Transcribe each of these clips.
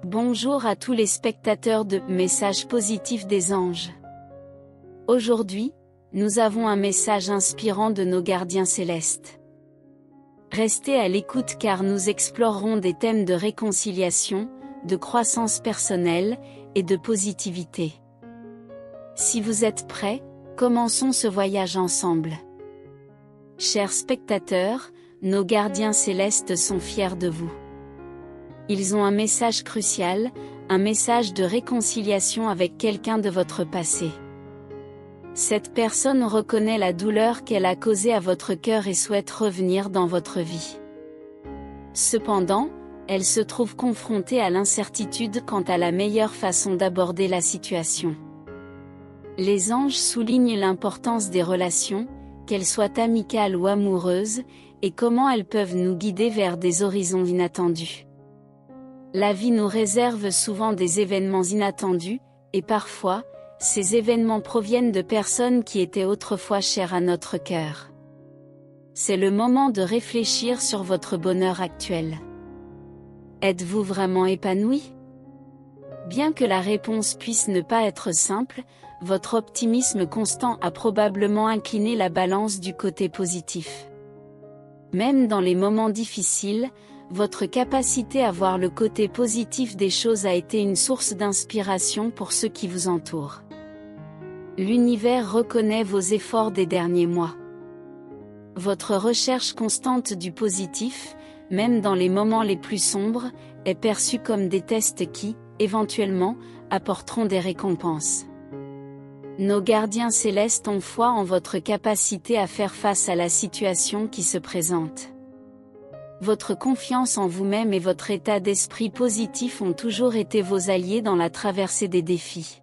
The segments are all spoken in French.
Bonjour à tous les spectateurs de Messages positifs des anges. Aujourd'hui, nous avons un message inspirant de nos gardiens célestes. Restez à l'écoute car nous explorerons des thèmes de réconciliation, de croissance personnelle et de positivité. Si vous êtes prêts, commençons ce voyage ensemble. Chers spectateurs, nos gardiens célestes sont fiers de vous. Ils ont un message crucial, un message de réconciliation avec quelqu'un de votre passé. Cette personne reconnaît la douleur qu'elle a causée à votre cœur et souhaite revenir dans votre vie. Cependant, elle se trouve confrontée à l'incertitude quant à la meilleure façon d'aborder la situation. Les anges soulignent l'importance des relations, qu'elles soient amicales ou amoureuses, et comment elles peuvent nous guider vers des horizons inattendus. La vie nous réserve souvent des événements inattendus, et parfois, ces événements proviennent de personnes qui étaient autrefois chères à notre cœur. C'est le moment de réfléchir sur votre bonheur actuel. Êtes-vous vraiment épanoui? Bien que la réponse puisse ne pas être simple, votre optimisme constant a probablement incliné la balance du côté positif. Même dans les moments difficiles, votre capacité à voir le côté positif des choses a été une source d'inspiration pour ceux qui vous entourent. L'univers reconnaît vos efforts des derniers mois. Votre recherche constante du positif, même dans les moments les plus sombres, est perçue comme des tests qui, éventuellement, apporteront des récompenses. Nos gardiens célestes ont foi en votre capacité à faire face à la situation qui se présente. Votre confiance en vous-même et votre état d'esprit positif ont toujours été vos alliés dans la traversée des défis.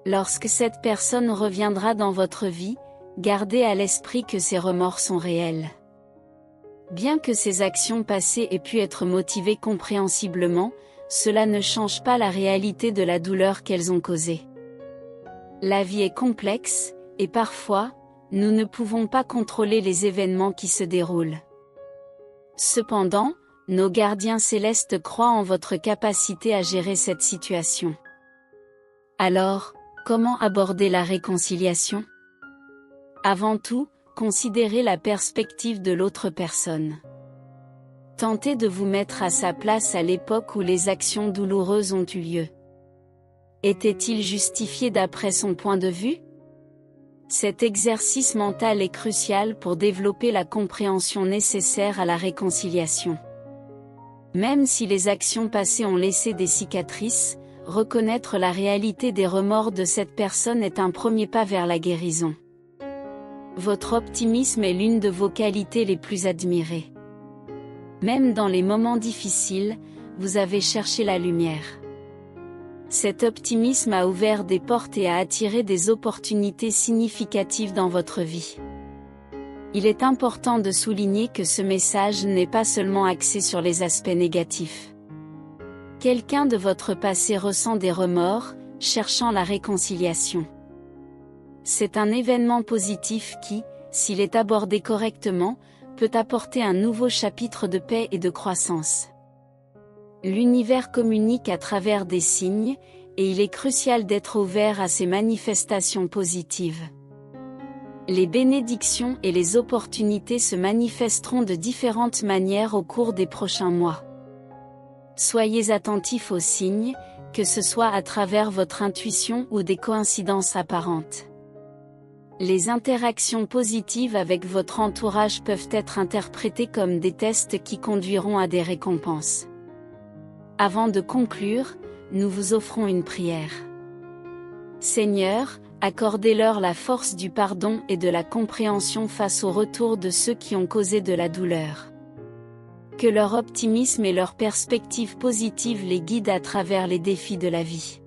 Lorsque cette personne reviendra dans votre vie, gardez à l'esprit que ses remords sont réels. Bien que ces actions passées aient pu être motivées compréhensiblement, cela ne change pas la réalité de la douleur qu'elles ont causée. La vie est complexe, et parfois, nous ne pouvons pas contrôler les événements qui se déroulent. Cependant, nos gardiens célestes croient en votre capacité à gérer cette situation. Alors, comment aborder la réconciliation? Avant tout, considérez la perspective de l'autre personne. Tentez de vous mettre à sa place à l'époque où les actions douloureuses ont eu lieu. Était-il justifié d'après son point de vue? Cet exercice mental est crucial pour développer la compréhension nécessaire à la réconciliation. Même si les actions passées ont laissé des cicatrices, reconnaître la réalité des remords de cette personne est un premier pas vers la guérison. Votre optimisme est l'une de vos qualités les plus admirées. Même dans les moments difficiles, vous avez cherché la lumière. Cet optimisme a ouvert des portes et a attiré des opportunités significatives dans votre vie. Il est important de souligner que ce message n'est pas seulement axé sur les aspects négatifs. Quelqu'un de votre passé ressent des remords, cherchant la réconciliation. C'est un événement positif qui, s'il est abordé correctement, peut apporter un nouveau chapitre de paix et de croissance. L'univers communique à travers des signes, et il est crucial d'être ouvert à ces manifestations positives. Les bénédictions et les opportunités se manifesteront de différentes manières au cours des prochains mois. Soyez attentifs aux signes, que ce soit à travers votre intuition ou des coïncidences apparentes. Les interactions positives avec votre entourage peuvent être interprétées comme des tests qui conduiront à des récompenses. Avant de conclure, nous vous offrons une prière. Seigneur, accordez-leur la force du pardon et de la compréhension face au retour de ceux qui ont causé de la douleur. Que leur optimisme et leur perspective positive les guident à travers les défis de la vie.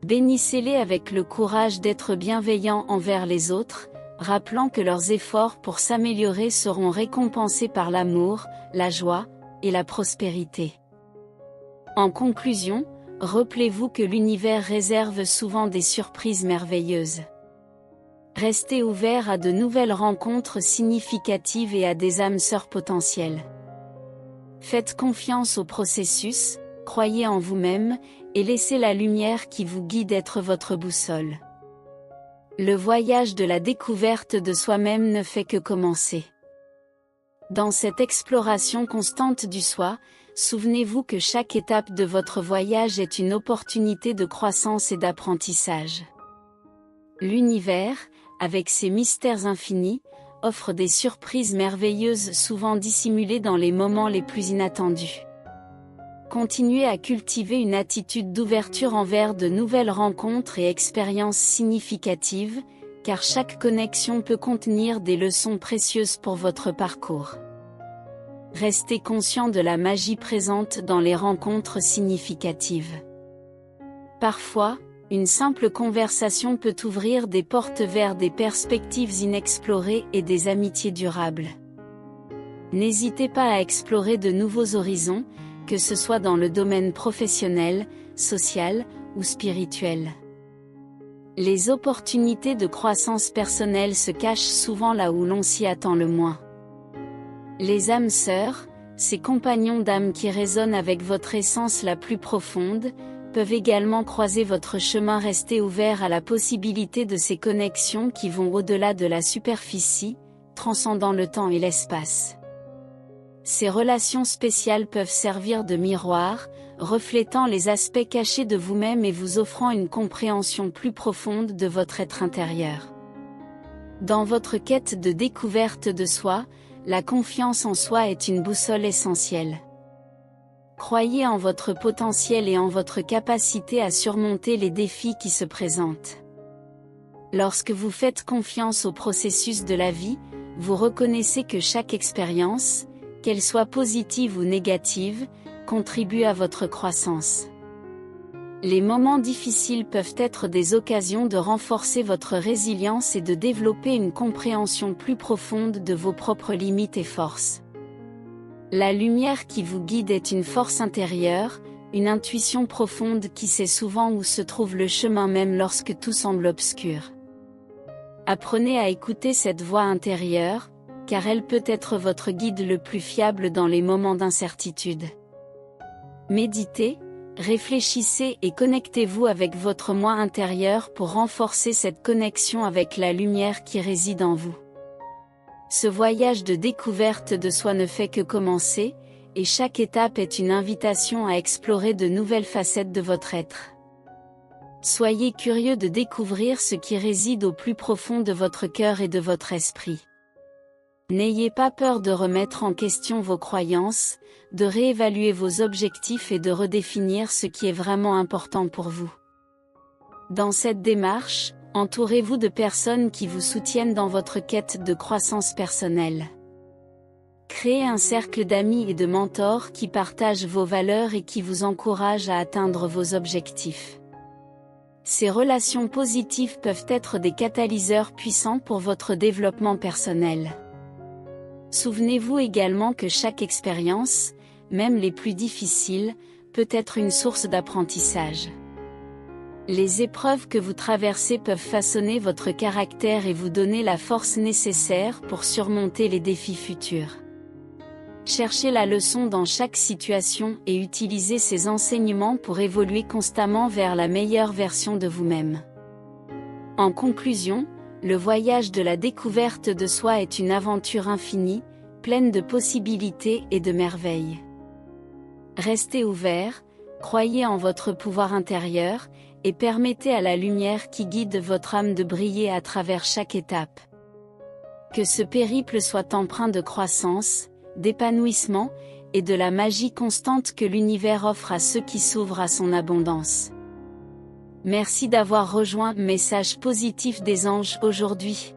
Bénissez-les avec le courage d'être bienveillants envers les autres, rappelant que leurs efforts pour s'améliorer seront récompensés par l'amour, la joie et la prospérité. En conclusion, rappelez-vous que l'univers réserve souvent des surprises merveilleuses. Restez ouvert à de nouvelles rencontres significatives et à des âmes sœurs potentielles. Faites confiance au processus, croyez en vous-même, et laissez la lumière qui vous guide être votre boussole. Le voyage de la découverte de soi-même ne fait que commencer. Dans cette exploration constante du soi, souvenez-vous que chaque étape de votre voyage est une opportunité de croissance et d'apprentissage. L'univers, avec ses mystères infinis, offre des surprises merveilleuses souvent dissimulées dans les moments les plus inattendus. Continuez à cultiver une attitude d'ouverture envers de nouvelles rencontres et expériences significatives, car chaque connexion peut contenir des leçons précieuses pour votre parcours. Restez conscient de la magie présente dans les rencontres significatives. Parfois, une simple conversation peut ouvrir des portes vers des perspectives inexplorées et des amitiés durables. N'hésitez pas à explorer de nouveaux horizons, que ce soit dans le domaine professionnel, social ou spirituel. Les opportunités de croissance personnelle se cachent souvent là où l'on s'y attend le moins. Les âmes sœurs, ces compagnons d'âme qui résonnent avec votre essence la plus profonde, peuvent également croiser votre chemin. Restez ouvert à la possibilité de ces connexions qui vont au-delà de la superficie, transcendant le temps et l'espace. Ces relations spéciales peuvent servir de miroir, reflétant les aspects cachés de vous-même et vous offrant une compréhension plus profonde de votre être intérieur. Dans votre quête de découverte de soi, la confiance en soi est une boussole essentielle. Croyez en votre potentiel et en votre capacité à surmonter les défis qui se présentent. Lorsque vous faites confiance au processus de la vie, vous reconnaissez que chaque expérience, qu'elle soit positive ou négative, contribue à votre croissance. Les moments difficiles peuvent être des occasions de renforcer votre résilience et de développer une compréhension plus profonde de vos propres limites et forces. La lumière qui vous guide est une force intérieure, une intuition profonde qui sait souvent où se trouve le chemin même lorsque tout semble obscur. Apprenez à écouter cette voix intérieure, car elle peut être votre guide le plus fiable dans les moments d'incertitude. Méditez, réfléchissez et connectez-vous avec votre moi intérieur pour renforcer cette connexion avec la lumière qui réside en vous. Ce voyage de découverte de soi ne fait que commencer, et chaque étape est une invitation à explorer de nouvelles facettes de votre être. Soyez curieux de découvrir ce qui réside au plus profond de votre cœur et de votre esprit. N'ayez pas peur de remettre en question vos croyances, de réévaluer vos objectifs et de redéfinir ce qui est vraiment important pour vous. Dans cette démarche, entourez-vous de personnes qui vous soutiennent dans votre quête de croissance personnelle. Créez un cercle d'amis et de mentors qui partagent vos valeurs et qui vous encouragent à atteindre vos objectifs. Ces relations positives peuvent être des catalyseurs puissants pour votre développement personnel. Souvenez-vous également que chaque expérience, même les plus difficiles, peut être une source d'apprentissage. Les épreuves que vous traversez peuvent façonner votre caractère et vous donner la force nécessaire pour surmonter les défis futurs. Cherchez la leçon dans chaque situation et utilisez ces enseignements pour évoluer constamment vers la meilleure version de vous-même. En conclusion, le voyage de la découverte de soi est une aventure infinie, pleine de possibilités et de merveilles. Restez ouvert, croyez en votre pouvoir intérieur, et permettez à la lumière qui guide votre âme de briller à travers chaque étape. Que ce périple soit empreint de croissance, d'épanouissement, et de la magie constante que l'univers offre à ceux qui s'ouvrent à son abondance. Merci d'avoir rejoint Message positif des anges aujourd'hui.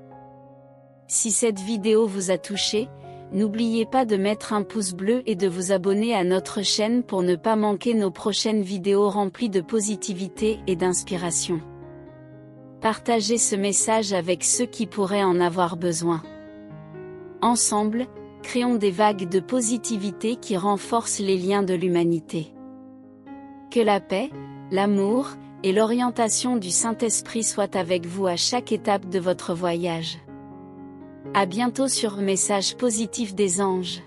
Si cette vidéo vous a touché, n'oubliez pas de mettre un pouce bleu et de vous abonner à notre chaîne pour ne pas manquer nos prochaines vidéos remplies de positivité et d'inspiration. Partagez ce message avec ceux qui pourraient en avoir besoin. Ensemble, créons des vagues de positivité qui renforcent les liens de l'humanité. Que la paix, l'amour, et l'orientation du Saint-Esprit soient avec vous à chaque étape de votre voyage. À bientôt sur Message positif des anges.